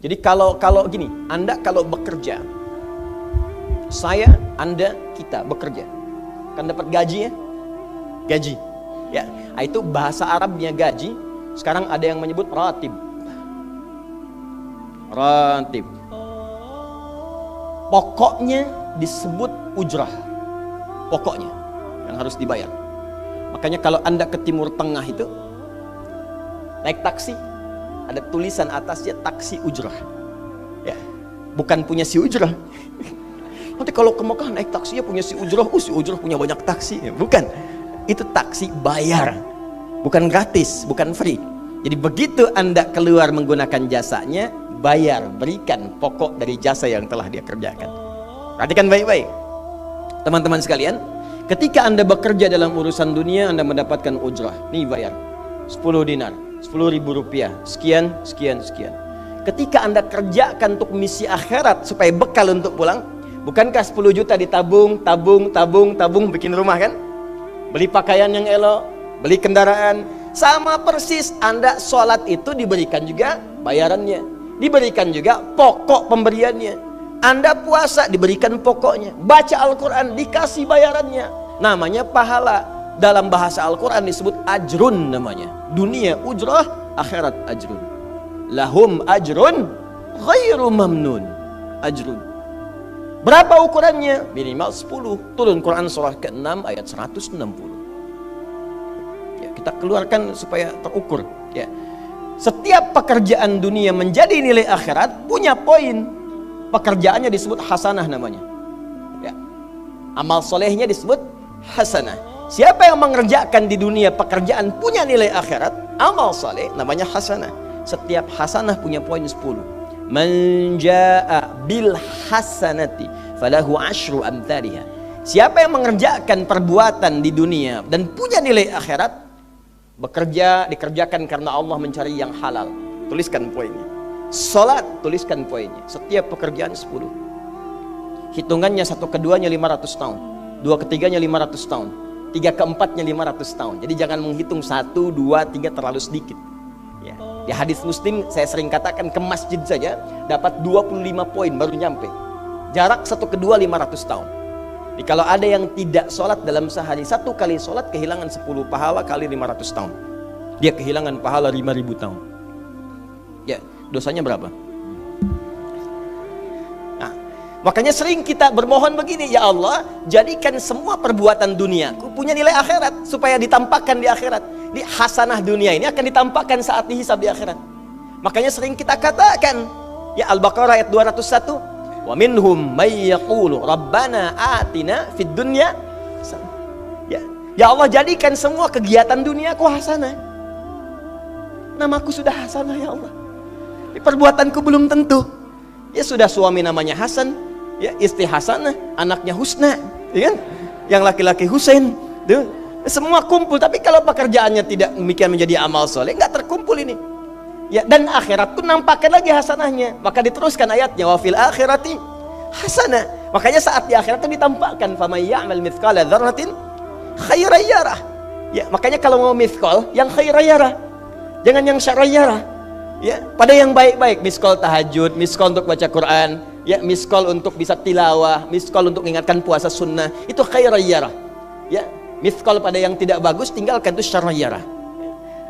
Jadi kalau gini, Anda kalau bekerja, saya, Anda, kita bekerja, kan dapat gaji ya? Gaji. Ya, itu bahasa Arabnya gaji. Sekarang ada yang menyebut ratib. Ratib. Pokoknya disebut ujrah. Pokoknya yang harus dibayar. Makanya kalau Anda ke Timur Tengah itu naik taksi, ada tulisan atasnya taksi ujrah. Ya, bukan punya si ujrah. Nanti kalau ke Mekah naik taksinya punya si ujrah, si ujrah punya banyak taksi. Ya, bukan. Itu taksi bayar. Bukan gratis, bukan free. Jadi begitu Anda keluar menggunakan jasanya, bayar, berikan pokok dari jasa yang telah dia kerjakan. Perhatikan baik-baik. Teman-teman sekalian, ketika Anda bekerja dalam urusan dunia, Anda mendapatkan ujrah. Nih bayar 10 dinar, 10.000 rupiah, sekian. Ketika Anda kerjakan untuk misi akhirat supaya bekal untuk pulang, bukankah 10 juta ditabung, tabung, bikin rumah kan? Beli pakaian yang elok, beli kendaraan. Sama persis Anda sholat itu diberikan juga bayarannya, diberikan juga pokok pemberiannya. Anda puasa diberikan pokoknya, baca Al-Quran dikasih bayarannya, namanya pahala. Dalam bahasa Al-Quran disebut ajrun namanya. Dunia ujrah, akhirat ajrun. Lahum ajrun ghairu mamnun. Ajrun. Berapa ukurannya? Minimal 10. Turun Quran surah ke-6 ayat 160. Ya, kita keluarkan supaya terukur. Ya. Setiap pekerjaan dunia menjadi nilai akhirat punya poin. Pekerjaannya disebut hasanah namanya. Ya. Amal solehnya disebut hasanah. Siapa yang mengerjakan di dunia pekerjaan punya nilai akhirat, amal soleh namanya hasanah. Setiap hasanah punya poin 10. Man jaa bil hasanati falahu asyru amthaliha. Siapa yang mengerjakan perbuatan di dunia dan punya nilai akhirat, bekerja dikerjakan karena Allah mencari yang halal. Tuliskan poinnya. Salat, tuliskan poinnya. Setiap pekerjaan 10. Hitungannya 1 keduanya 500 tahun, 2 ketiganya 500 tahun, 3 keempatnya 500 tahun. Jadi jangan menghitung 1, 2, 3 terlalu sedikit. Ya. Di hadis Muslim saya sering katakan, ke masjid saja dapat 25 poin baru nyampe. Jarak 1 kedua 500 tahun. Jadi kalau ada yang tidak sholat dalam sehari, 1 kali sholat kehilangan 10 pahala kali 500 tahun. Dia kehilangan pahala 5.000 tahun. Ya, dosanya berapa? Nah, makanya sering kita bermohon begini, ya Allah, jadikan semua perbuatan duniaku punya nilai akhirat supaya ditampakkan di akhirat. Di hasanah dunia ini akan ditampakkan saat dihisab di akhirat. Makanya sering kita katakan, ya Al-Baqarah ayat 201, wa minhum may yaqulu rabbana atina fid dunya. Ya Allah, jadikan semua kegiatan duniaku hasanah. Namaku sudah hasanah ya Allah. Perbuatanku belum tentu. Ya sudah suami namanya Hasan, ya istri Hasanah, anaknya Husna, ya kan? Yang laki-laki Husain, tuh. Semua kumpul. Tapi kalau pekerjaannya tidak demikian menjadi amal soleh, nggak terkumpul ini. Ya, dan akhirat pun nampakkan lagi hasanahnya. Maka diteruskan ayatnya, wa fil akhirati hasanah. Makanya saat di akhirat itu ditampakkan, faman ya'mal mithqala dzarratin khairan yarah. Ya, makanya kalau mau mithqal yang khairan yarah, jangan yang syarran yarah. Ya, pada yang baik-baik, miskol tahajud, miskol untuk baca Quran, ya, miskol untuk bisa tilawah, miskol untuk mengingatkan puasa sunnah, itu khairan yarah. Ya, miskol pada yang tidak bagus, tinggalkan, itu syarran yarah.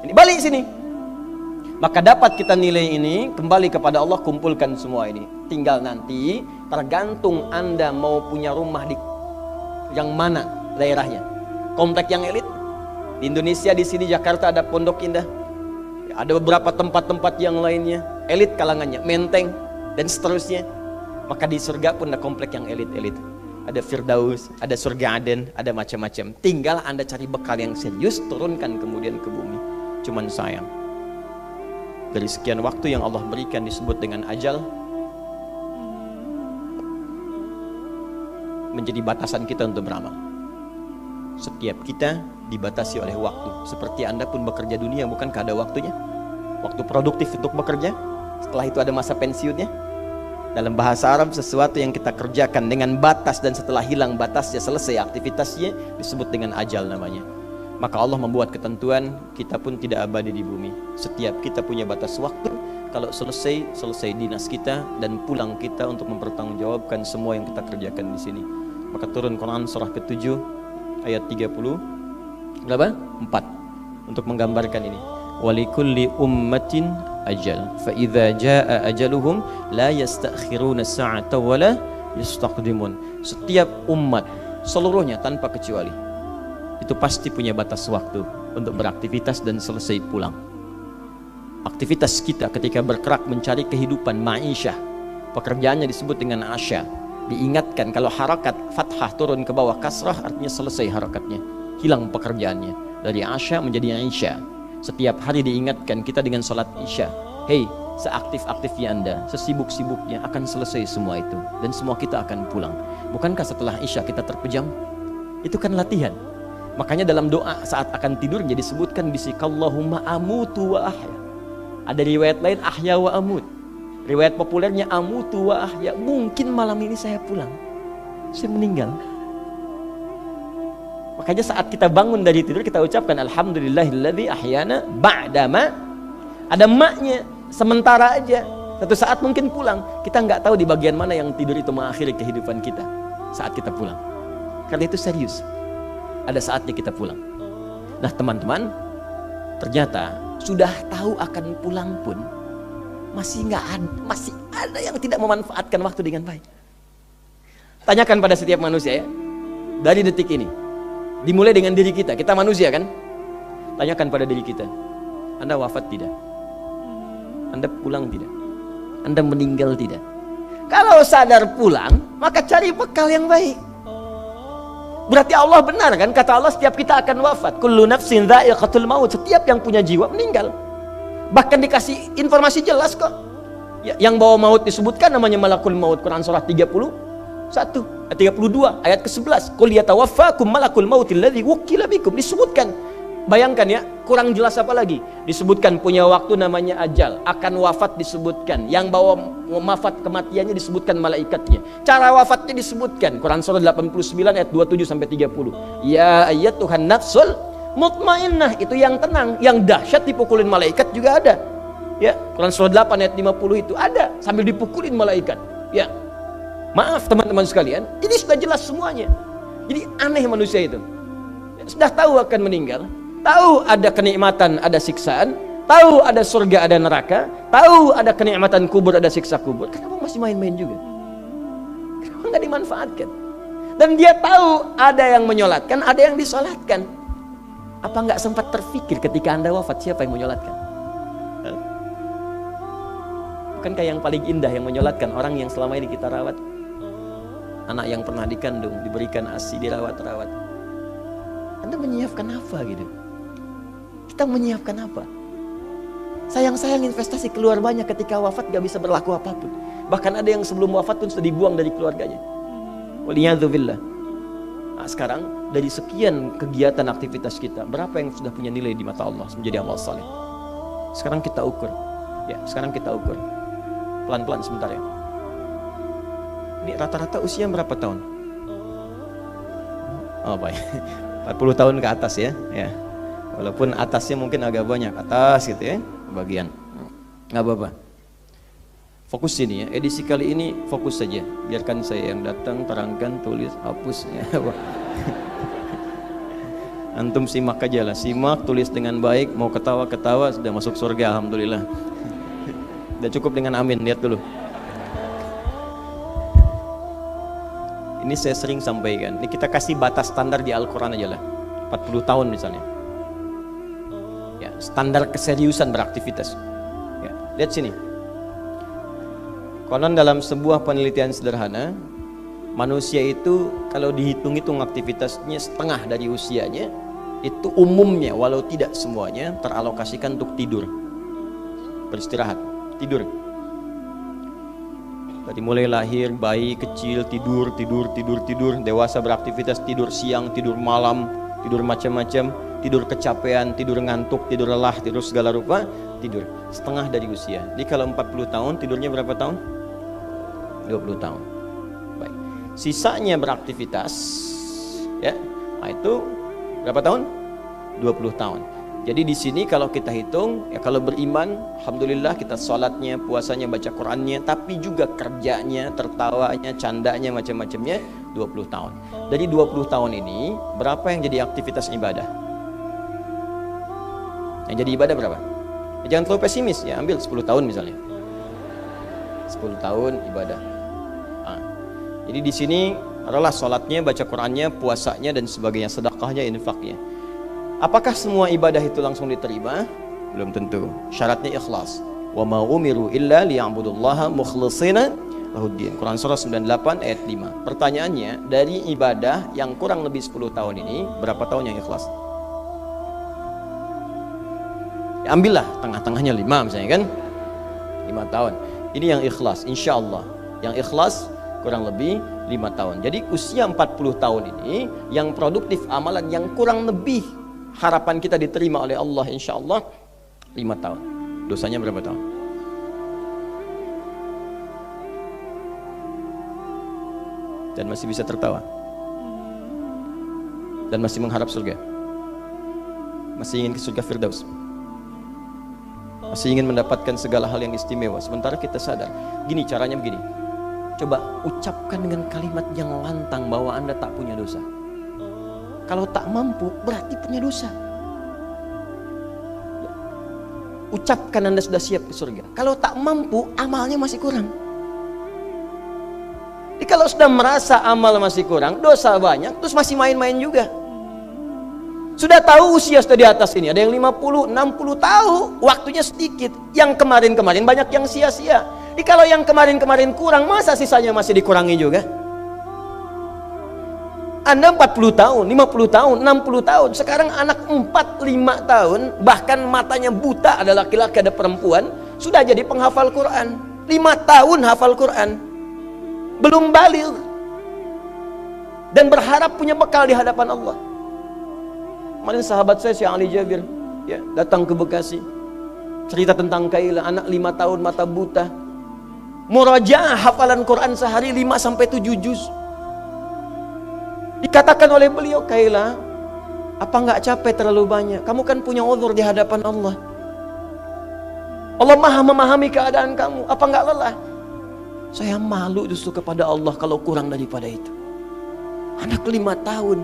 Ini balik sini. Maka dapat kita nilai ini, kembali kepada Allah, kumpulkan semua ini. Tinggal nanti tergantung Anda mau punya rumah di yang mana daerahnya. Komplek yang elit di Indonesia, di sini Jakarta ada Pondok Indah. Ada beberapa tempat-tempat yang lainnya, elit kalangannya, Menteng, dan seterusnya. Maka di surga pun ada komplek yang elit-elit. Ada Firdaus, ada surga Aden, ada macam-macam. Tinggal Anda cari bekal yang serius, turunkan kemudian ke bumi. Cuman sayang, dari sekian waktu yang Allah berikan disebut dengan ajal, menjadi batasan kita untuk beramal. Setiap kita dibatasi oleh waktu. Seperti Anda pun bekerja dunia, bukankah ada waktunya? Waktu produktif untuk bekerja, setelah itu ada masa pensiunnya. Dalam bahasa Arab, sesuatu yang kita kerjakan dengan batas dan setelah hilang batasnya, selesai aktivitasnya, disebut dengan ajal namanya. Maka Allah membuat ketentuan, kita pun tidak abadi di bumi. Setiap kita punya batas waktu, kalau selesai dinas kita dan pulang kita untuk mempertanggungjawabkan semua yang kita kerjakan di sini. Maka turun Quran surah ke-7 ayat 30 berapa? 4 untuk menggambarkan ini. Walikulli ummatin ajal fa idza jaa ajaluhum la yastakhiruna sa'ata wala yastaqdimun. Setiap umat seluruhnya tanpa kecuali itu pasti punya batas waktu untuk beraktivitas dan selesai pulang. Aktivitas kita ketika bergerak mencari kehidupan ma'isyah, pekerjaannya disebut dengan asya. Diingatkan kalau harakat fathah turun ke bawah kasrah artinya selesai harakatnya, hilang pekerjaannya. Dari asya menjadi isya. Setiap hari diingatkan kita dengan sholat isya. Hei, seaktif-aktifnya Anda, sesibuk-sibuknya akan selesai semua itu dan semua kita akan pulang. Bukankah setelah isya kita terpejam? Itu kan latihan. Makanya dalam doa saat akan tidurnya disebutkan bisikallahumma amutu wa ahya. Ada riwayat lain ahya wa amut. Riwayat populernya amutu wa ahya. Mungkin malam ini saya pulang, saya meninggal. Makanya saat kita bangun dari tidur kita ucapkan alhamdulillahilladzi ahyana ba'dama. Ada maknya, sementara aja. Satu saat mungkin pulang. Kita nggak tahu di bagian mana yang tidur itu mengakhiri kehidupan kita saat kita pulang. Karena itu serius. Ada saatnya kita pulang. Nah teman-teman, ternyata sudah tahu akan pulang pun masih ada yang tidak memanfaatkan waktu dengan baik. Tanyakan pada setiap manusia ya, dari detik ini, dimulai dengan diri kita manusia kan? Tanyakan pada diri kita, Anda wafat tidak? Anda pulang tidak? Anda meninggal tidak? Kalau sadar pulang, maka cari bekal yang baik. Berarti Allah benar kan? Kata Allah setiap kita akan wafat. Kullu nafsin dha'iqatul maut. Setiap yang punya jiwa meninggal. Bahkan dikasih informasi jelas kok. Ya, yang bawa maut disebutkan namanya malakul maut. Quran surah 32 ayat ke-11. Qul yatawaffakum malakul mautil ladzi wukkila bikum. Disebutkan. Bayangkan ya, kurang jelas apa lagi? Disebutkan punya waktu namanya ajal, akan wafat disebutkan, yang bawa wafat kematiannya disebutkan malaikatnya. Cara wafatnya disebutkan Quran surah 89 ayat 27 sampai 30. Ya ayyatuhan nafsul mutmainnah, itu yang tenang, yang dahsyat dipukulin malaikat juga ada. Ya, Quran surah 8 ayat 50 itu ada sambil dipukulin malaikat. Ya. Maaf teman-teman sekalian, ini sudah jelas semuanya. Jadi aneh manusia itu. Sudah tahu akan meninggal, tahu ada kenikmatan, ada siksaan, tahu ada surga, ada neraka, tahu ada kenikmatan kubur, ada siksa kubur. Kenapa masih main-main juga? Kenapa nggak dimanfaatkan? Dan dia tahu ada yang menyolatkan, ada yang disolatkan. Apa nggak sempat terfikir ketika Anda wafat siapa yang menyolatkan? Bukankah yang paling indah yang menyolatkan orang yang selama ini kita rawat? Anak yang pernah dikandung, diberikan ASI, dirawat-rawat. Anda menyiapkan apa gitu? Kita menyiapkan apa? Sayang-sayang investasi keluar banyak ketika wafat gak bisa berlaku apapun. Bahkan ada yang sebelum wafat pun sudah dibuang dari keluarganya. Waliyadzubillah. Nah, sekarang dari sekian kegiatan aktivitas kita, berapa yang sudah punya nilai di mata Allah menjadi amal saleh? Sekarang kita ukur. Ya, sekarang kita ukur. Pelan-pelan sebentar ya. Ini rata-rata usia berapa tahun? Oh baik, 40 tahun ke atas ya. Ya. Walaupun atasnya mungkin agak banyak, atas gitu ya, bagian. Nggak apa-apa. Fokus sini ya, edisi kali ini fokus saja. Biarkan saya yang datang, terangkan, tulis, hapus ya. Antum simak aja lah, simak, tulis dengan baik, mau ketawa-ketawa, sudah masuk surga, alhamdulillah. Udah cukup dengan amin, lihat dulu. Ini saya sering sampaikan, ini kita kasih batas standar di Al-Quran aja lah, 40 tahun misalnya. Ya, standar keseriusan beraktivitas. Ya, lihat sini. Konon dalam sebuah penelitian sederhana, manusia itu kalau dihitung-hitung aktivitasnya setengah dari usianya, itu umumnya walau tidak semuanya teralokasikan untuk tidur, beristirahat, tidur. Dari mulai lahir, bayi kecil tidur, dewasa beraktivitas, tidur siang, tidur malam, tidur macam-macam, tidur kecapean, tidur ngantuk, tidur lelah, tidur segala rupa, tidur. Setengah dari usia. Jadi kalau 40 tahun, tidurnya berapa tahun? 20 tahun. Baik. Sisanya beraktivitas, ya. Nah, itu berapa tahun? 20 tahun. Jadi di sini kalau kita hitung, ya kalau beriman, alhamdulillah kita sholatnya, puasanya, baca Qurannya, tapi juga kerjanya, tertawanya, candanya, macam-macamnya 20 tahun. Dari 20 tahun ini, berapa yang jadi aktivitas ibadah? Yang jadi ibadah berapa? Ya, jangan terlalu pesimis ya, ambil 10 tahun misalnya. 10 tahun ibadah. Nah, jadi di sini adalah sholatnya, baca Qurannya, puasanya dan sebagainya, sedekahnya, infaknya. Apakah semua ibadah itu langsung diterima? Belum tentu. Syaratnya ikhlas. Wa ma umiru illa liya'budullaha mukhlishina lahuddin. Quran surah 98 ayat 5. Pertanyaannya, dari ibadah yang kurang lebih 10 tahun ini, berapa tahun yang ikhlas? Ya, ambillah tengah-tengahnya 5 misalnya kan? 5 tahun. Ini yang ikhlas, insya Allah. Yang ikhlas kurang lebih 5 tahun. Jadi usia 40 tahun ini, yang produktif amalan yang kurang lebih harapan kita diterima oleh Allah insya Allah 5 tahun. Dosanya berapa tahun? Dan masih bisa tertawa, dan masih mengharap surga, masih ingin ke surga Firdaus, masih ingin mendapatkan segala hal yang istimewa. Sementara kita sadar, gini caranya begini, coba ucapkan dengan kalimat yang lantang bahwa Anda tak punya dosa. Kalau tak mampu, berarti punya dosa. Ucapkan Anda sudah siap ke surga. Kalau tak mampu, amalnya masih kurang. Jadi kalau sudah merasa amal masih kurang, dosa banyak, terus masih main-main juga. Sudah tahu usia sudah di atas ini, ada yang 50, 60 tahu, waktunya sedikit. Yang kemarin-kemarin banyak yang sia-sia. Jadi kalau yang kemarin-kemarin kurang, masa sisanya masih dikurangi juga? Anda 40 tahun, 50 tahun, 60 tahun. Sekarang anak 4, 5 tahun, bahkan matanya buta, ada laki-laki, ada perempuan, sudah jadi penghafal Quran. 5 tahun hafal Quran, belum baligh, dan berharap punya bekal di hadapan Allah. Kemarin sahabat saya, Syekh Ali Jabir, ya, datang ke Bekasi, cerita tentang Kaila, anak 5 tahun, mata buta, murajaah hafalan Quran sehari 5-7 juz. Dikatakan oleh beliau, Kaila, apa nggak capek terlalu banyak? Kamu kan punya uzur di hadapan Allah. Allah maha memahami keadaan kamu. Apa nggak lelah? Saya malu justru kepada Allah kalau kurang daripada itu. Anak 5 tahun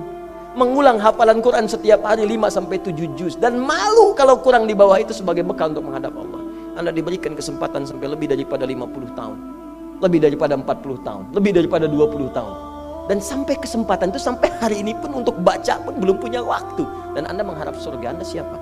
mengulang hafalan Quran setiap hari 5-7 juz, dan malu kalau kurang di bawah itu sebagai bekal untuk menghadap Allah. Anda diberikan kesempatan sampai lebih daripada 50 tahun, lebih daripada 40 tahun, lebih daripada 20 tahun. Dan sampai kesempatan itu, sampai hari ini pun untuk baca pun belum punya waktu. Dan Anda mengharap surga, Anda siapa?